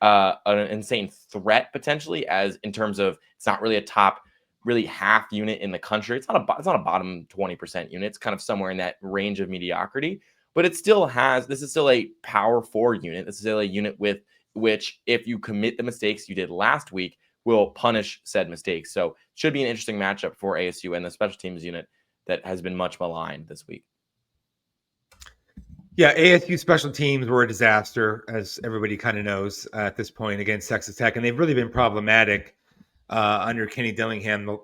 an insane threat potentially, as in terms of it's not really a top really half unit in the country. It's not a bottom 20% unit. It's kind of somewhere in that range of mediocrity, but it still has, this is still a power 4 unit. This is still a unit with which, if you commit the mistakes you did last week, will punish said mistakes. So it should be an interesting matchup for ASU and the special teams unit that has been much maligned this week. Yeah, ASU special teams were a disaster, as everybody kind of knows at this point, against Texas Tech, and they've really been problematic under Kenny Dillingham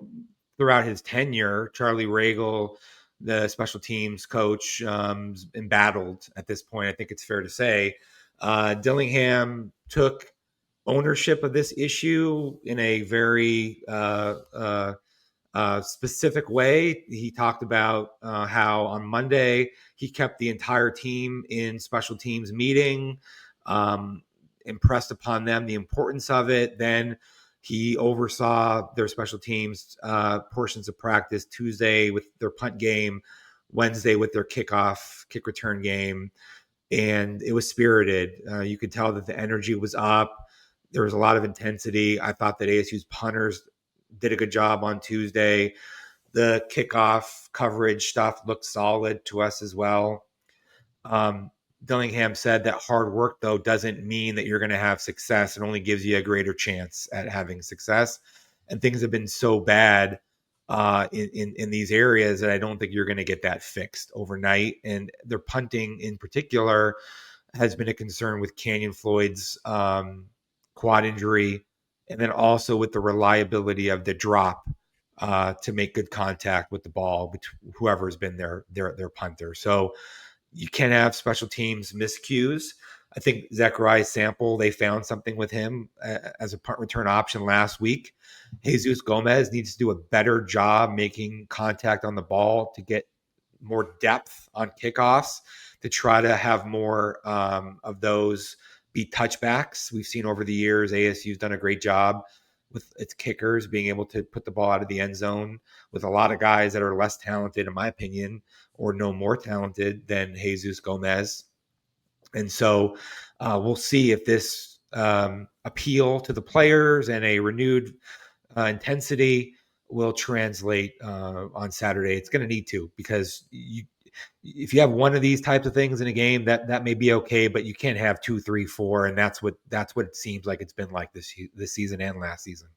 throughout his tenure. Charlie Ragle, the special teams coach, embattled at this point, I think it's fair to say. Dillingham took ownership of this issue in a very specific way. He talked about how on Monday he kept the entire team in special teams meeting, impressed upon them the importance of it. Then he oversaw their special teams portions of practice Tuesday with their punt game, Wednesday with their kick return game. And it was spirited. You could tell that the energy was up. There was a lot of intensity. I thought that ASU's punters did a good job on Tuesday. The kickoff coverage stuff looked solid to us as well. Dillingham said that hard work, though, doesn't mean that you're going to have success. It only gives you a greater chance at having success. And things have been so bad in these areas that I don't think you're going to get that fixed overnight. And their punting in particular has been a concern with Canyon Floyd's quad injury, and then also with the reliability of the drop to make good contact with the ball between whoever's been their punter. So you can have special teams miscues. I think Zachariah Sample, they found something with him as a punt return option last week. Jesus Gomez needs to do a better job making contact on the ball to get more depth on kickoffs, to try to have more of those be touchbacks. We've seen over the years ASU's done a great job with its kickers being able to put the ball out of the end zone, with a lot of guys that are less talented, in my opinion, or no more talented than Jesus Gomez. And so we'll see if this appeal to the players and a renewed intensity will translate on Saturday. It's going to need to, because if you have one of these types of things in a game, that may be okay, but you can't have 2, 3, 4, and that's what it seems like it's been like this season and last season.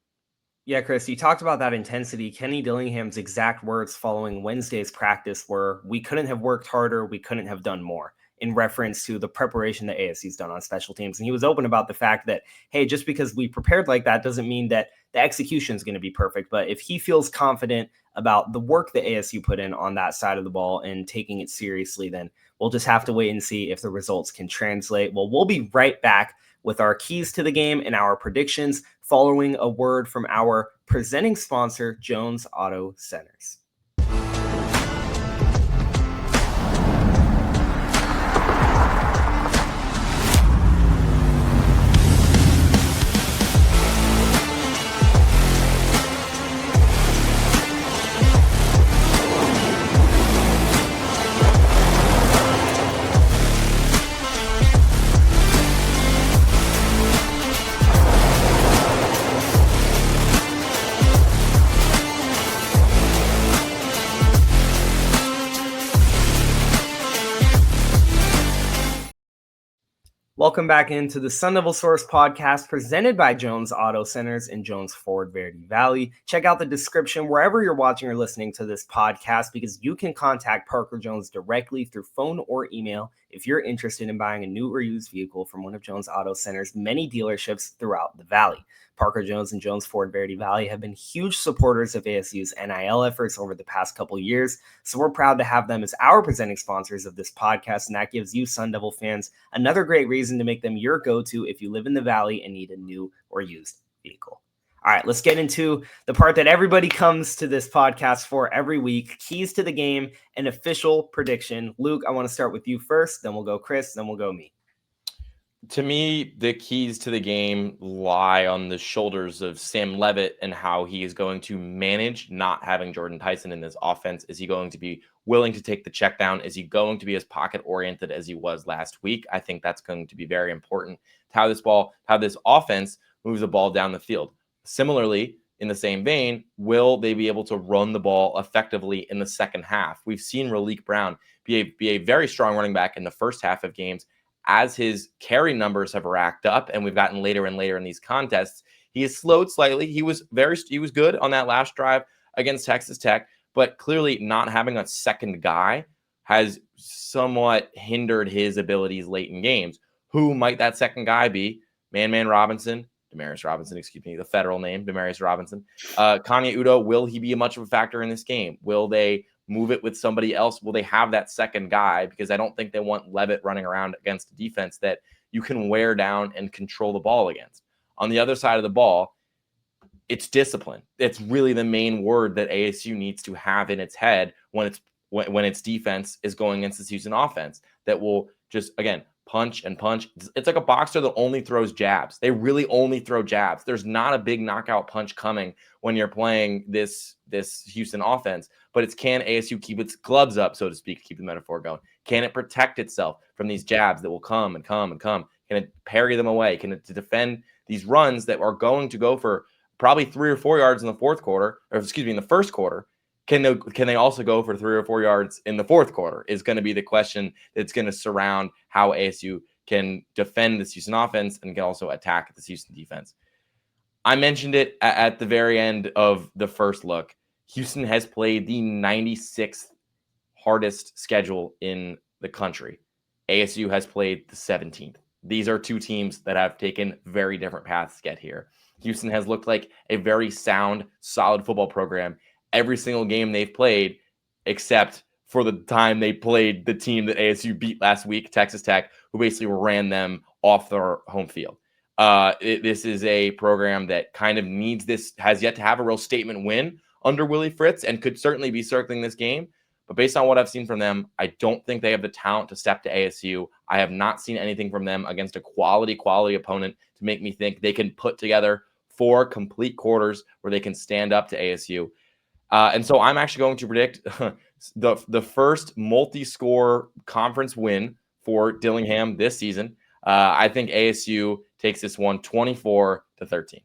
Yeah, Chris, you talked about that intensity. Kenny Dillingham's exact words following Wednesday's practice were, "We couldn't have worked harder, we couldn't have done more," in reference to the preparation that ASU's done on special teams. And he was open about the fact that, hey, just because we prepared like that doesn't mean that the execution is going to be perfect. But if he feels confident about the work that ASU put in on that side of the ball and taking it seriously, then we'll just have to wait and see if the results can translate. Well, we'll be right back with our keys to the game and our predictions following a word from our presenting sponsor, Jones Auto Centers. Welcome back into the Sun Devil Source podcast presented by Jones Auto Centers in Jones Blvd Valley. Check out the description wherever you're watching or listening to this podcast, because you can contact Parker Jones directly through phone or email if you're interested in buying a new or used vehicle from one of Jones Auto Centers' many dealerships throughout the valley. Parker Jones and Jones Blvd Valley have been huge supporters of ASU's NIL efforts over the past couple years, so we're proud to have them as our presenting sponsors of this podcast, and that gives you Sun Devil fans another great reason to make them your go-to if you live in the valley and need a new or used vehicle. All right, let's get into the part that everybody comes to this podcast for every week: keys to the game and official prediction. Luke, I want to start with you first, then we'll go Chris, then we'll go me. To me, the keys to the game lie on the shoulders of Sam Leavitt and how he is going to manage not having Jordan Tyson in this offense. Is he going to be willing to take the check down? Is he going to be as pocket oriented as he was last week? I think that's going to be very important to how this offense moves the ball down the field. Similarly, in the same vein, will they be able to run the ball effectively in the second half? We've seen Raleek Brown be a very strong running back in the first half of games. As his carry numbers have racked up and we've gotten later and later in these contests, he has slowed slightly. He was good on that last drive against Texas Tech, but clearly not having a second guy has somewhat hindered his abilities late in games. Who might that second guy be? Demarius Robinson, the federal name, Demarius Robinson. Kanye Udo, will he be much of a factor in this game? Will they move it with somebody else? Will they have that second guy? Because I don't think they want Leavitt running around against a defense that you can wear down and control the ball against. On the other side of the ball, it's discipline. It's really the main word that ASU needs to have in its head when its defense is going against this Houston offense that will just, again, punch and punch. It's like a boxer that only throws jabs. They really only throw jabs. There's not a big knockout punch coming when you're playing this Houston offense, but it's, can ASU keep its gloves up, so to speak, keep the metaphor going? Can it protect itself from these jabs that will come and come and come? Can it parry them away? Can it defend these runs that are going to go for probably 3 or 4 yards in the in the first quarter? Can they also go for 3 or 4 yards in the fourth quarter is going to be the question that's going to surround how ASU can defend this Houston offense and can also attack this Houston defense. I mentioned it at the very end of the first look. Houston has played the 96th hardest schedule in the country. ASU has played the 17th. These are two teams that have taken very different paths to get here. Houston has looked like a very sound, solid football program every single game they've played, except for the time they played the team that ASU beat last week, Texas Tech, who basically ran them off their home field. This is a program that kind of has yet to have a real statement win under Willie Fritz and could certainly be circling this game. But based on what I've seen from them, I don't think they have the talent to step to ASU. I have not seen anything from them against a quality opponent to make me think they can put together 4 complete quarters where they can stand up to ASU. And so I'm actually going to predict the first multi-score conference win for Dillingham this season. I think ASU takes this one 24-13.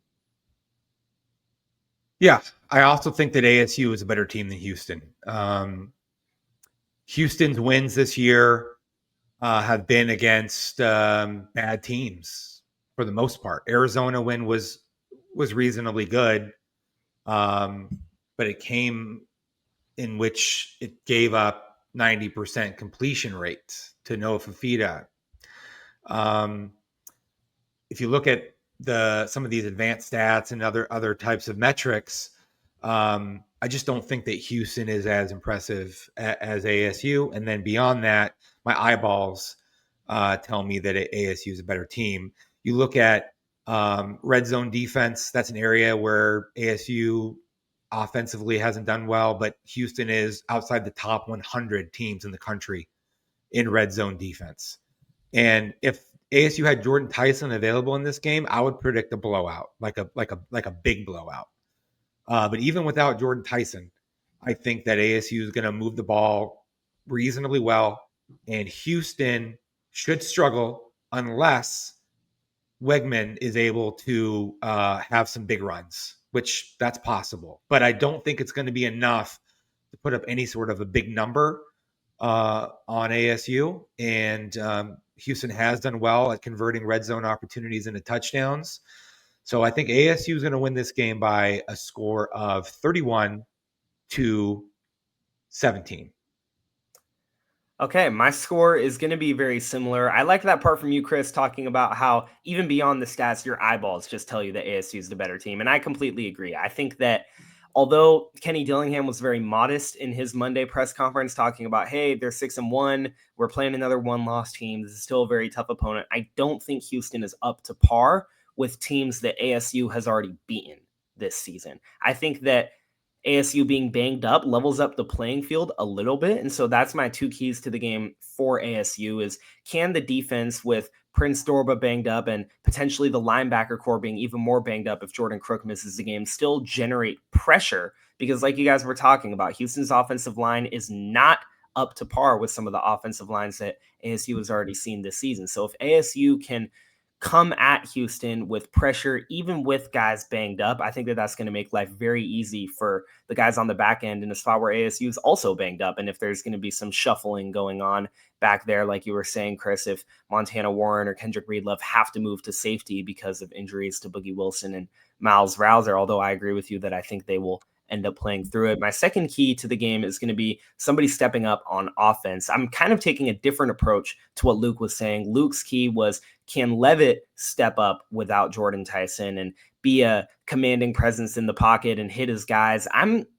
Yeah, I also think that ASU is a better team than Houston. Houston's wins this year have been against bad teams for the most part. Arizona win was reasonably good, but it came in which it gave up 90% completion rate to Noah Fafita. If you look at some of these advanced stats and other types of metrics, I just don't think that Houston is as impressive as ASU. And then beyond that, my eyeballs tell me that ASU is a better team. You look at red zone defense. That's an area where ASU offensively hasn't done well, but Houston is outside the top 100 teams in the country in red zone defense. And if ASU had Jordan Tyson available in this game, I would predict a blowout, like a big blowout. But even without Jordan Tyson, I think that ASU is going to move the ball reasonably well, and Houston should struggle unless Wegman is able to have some big runs, which that's possible. But I don't think it's going to be enough to put up any sort of a big number on ASU. And Houston has done well at converting red zone opportunities into touchdowns. So I think ASU is going to win this game by a score of 31-17. Okay, my score is going to be very similar. I like that part from you, Chris, talking about how even beyond the stats, your eyeballs just tell you that ASU is the better team. And I completely agree. I think that although Kenny Dillingham was very modest in his Monday press conference talking about, hey, they're 6-1, we're playing another one-loss team, this is still a very tough opponent, I don't think Houston is up to par with teams that ASU has already beaten this season. I think that ASU being banged up levels up the playing field a little bit. And so that's my 2 keys to the game for ASU is, can the defense with Prince Dorba banged up and potentially the linebacker core being even more banged up if Jordan Crook misses the game still generate pressure? Because like you guys were talking about, Houston's offensive line is not up to par with some of the offensive lines that ASU has already seen this season. So if ASU can come at Houston with pressure, even with guys banged up, I think that that's going to make life very easy for the guys on the back end in a spot where ASU is also banged up. And if there's going to be some shuffling going on back there, like you were saying, Chris, if Montana Warren or Kendrick Breedlove have to move to safety because of injuries to Boogie Wilson and Miles Rouser, although I agree with you that I think they will end up playing through it. My second key to the game is going to be somebody stepping up on offense. I'm kind of taking a different approach to what Luke was saying. Luke's key was, can Levitt step up without Jordan Tyson and be a commanding presence in the pocket and hit his guys?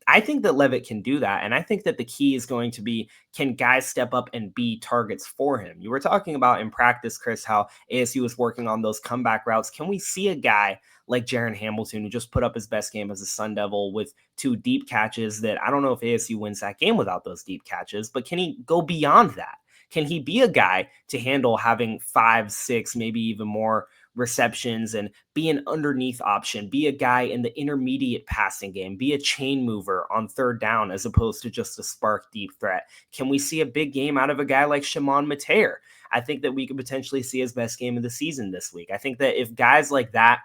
I think that Levitt can do that. And I think that the key is going to be, can guys step up and be targets for him? You were talking about in practice, Chris, how ASU is working on those comeback routes. Can we see a guy like Jaron Hamilton, who just put up his best game as a Sun Devil with 2 deep catches that I don't know if ASU wins that game without those deep catches, but can he go beyond that? Can he be a guy to handle having 5, 6, maybe even more receptions and be an underneath option, be a guy in the intermediate passing game, be a chain mover on 3rd down as opposed to just a spark deep threat? Can we see a big game out of a guy like Shimon Mateer? I think that we could potentially see his best game of the season this week. I think that if guys like that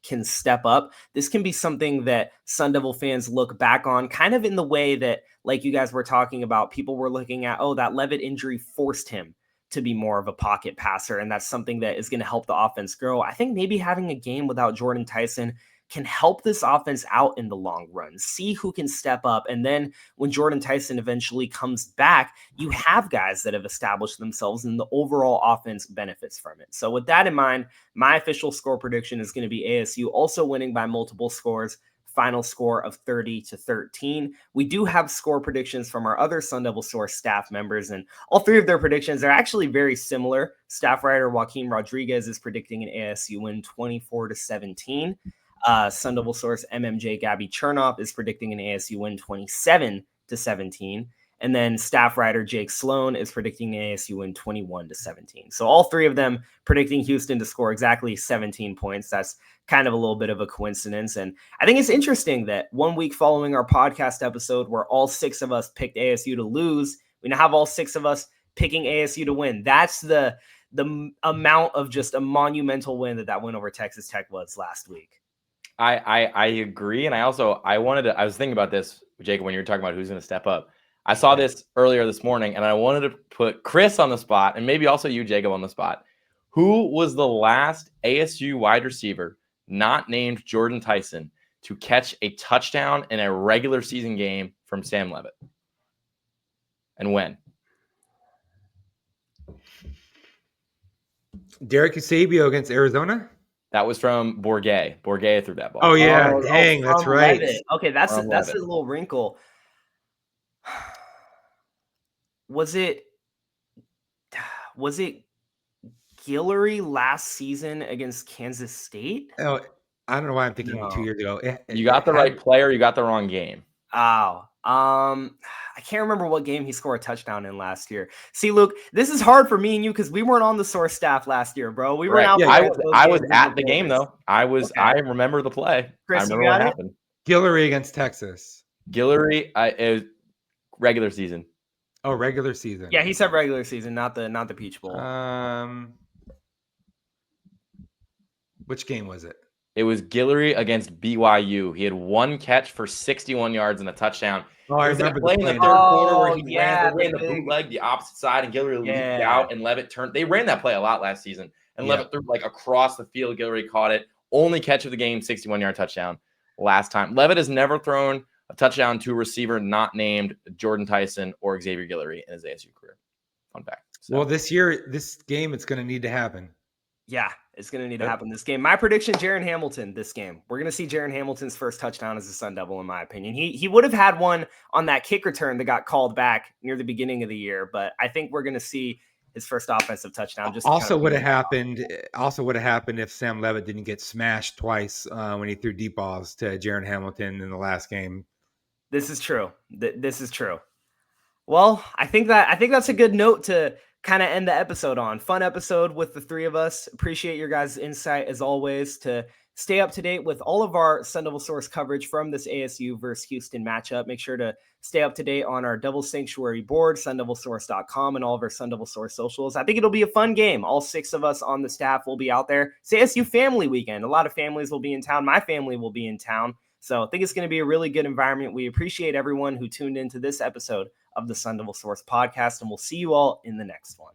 can step up, this can be something that Sun Devil fans look back on kind of in the way that, like you guys were talking about, people were looking at, oh, that Levitt injury forced him to be more of a pocket passer, and that's something that is going to help the offense grow. I think maybe having a game without Jordan Tyson can help this offense out in the long run. See who can step up. And then when Jordan Tyson eventually comes back, you have guys that have established themselves and the overall offense benefits from it. So with that in mind, my official score prediction is going to be ASU also winning by multiple scores. Final score of 30-13. We do have score predictions from our other Sun Devil Source staff members, and all 3 of their predictions are actually very similar. Staff writer Joaquin Rodriguez is predicting an ASU win 24-17. Sun Devil Source MMJ Gabby Chernoff is predicting an ASU win 27-17. And then staff writer Jake Sloan is predicting ASU win 21-17. So all three of them predicting Houston to score exactly 17 points. That's kind of a little bit of a coincidence. And I think it's interesting that 1 week following our podcast episode where all 6 of us picked ASU to lose, we now have all 6 of us picking ASU to win. That's the amount of just a monumental win that win over Texas Tech was last week. I agree. And I was thinking about this, Jacob, when you were talking about who's going to step up. I saw this earlier this morning, and I wanted to put Chris on the spot, and maybe also you, Jacob, on the spot. Who was the last ASU wide receiver not named Jordan Tyson to catch a touchdown in a regular season game from Sam Levitt? And when? Derek Eusebio against Arizona? That was from Bourget. Bourget threw that ball. Oh, yeah. Dang, that's right. Levitt. Okay, that's a little wrinkle. Was it Guillory last season against Kansas State? Oh, I don't know why I'm thinking 2 years ago. You got the right player. You got the wrong game. Oh, I can't remember what game he scored a touchdown in last year. See, Luke, this is hard for me and you because we weren't on the Source staff last year, bro. We were out. Yeah, I was at the game though. I remember the play. Chris, I remember what happened. Guillory against Texas. Guillory, it was regular season. Oh, regular season. Yeah, he said regular season, not the Peach Bowl. Which game was it? It was Guillory against BYU. He had 1 catch for 61 yards and a touchdown. Oh, I remember the play in the third quarter where he ran the bootleg the opposite side, and Guillory leaped out, and Levitt turned. They ran that play a lot last season, and Levitt threw like across the field. Guillory caught it. Only catch of the game, 61-yard touchdown last time. Levitt has never thrown a touchdown to a receiver not named Jordan Tyson or Xavier Guillory in his ASU career. Fun fact. So. Well, this game, it's going to need to happen. Yeah, it's going to need to happen this game. My prediction, Jaron Hamilton this game. We're going to see Jaron Hamilton's first touchdown as a Sun Devil, in my opinion. He would have had one on that kick return that got called back near the beginning of the year, but I think we're going to see his first offensive touchdown. Also would have happened if Sam Levitt didn't get smashed twice when he threw deep balls to Jaron Hamilton in the last game. This is true. This is true. Well, I think that's a good note to kind of end the episode on. Fun episode with the 3 of us. Appreciate your guys' insight as always. To stay up to date with all of our Sun Devil Source coverage from this ASU versus Houston matchup, make sure to stay up to date on our Devil Sanctuary board, sundevilsource.com, and all of our Sun Devil Source socials. I think it'll be a fun game. All 6 of us on the staff will be out there. It's ASU family weekend. A lot of families will be in town. My family will be in town. So I think it's going to be a really good environment. We appreciate everyone who tuned into this episode of the Sun Devil Source podcast, and we'll see you all in the next one.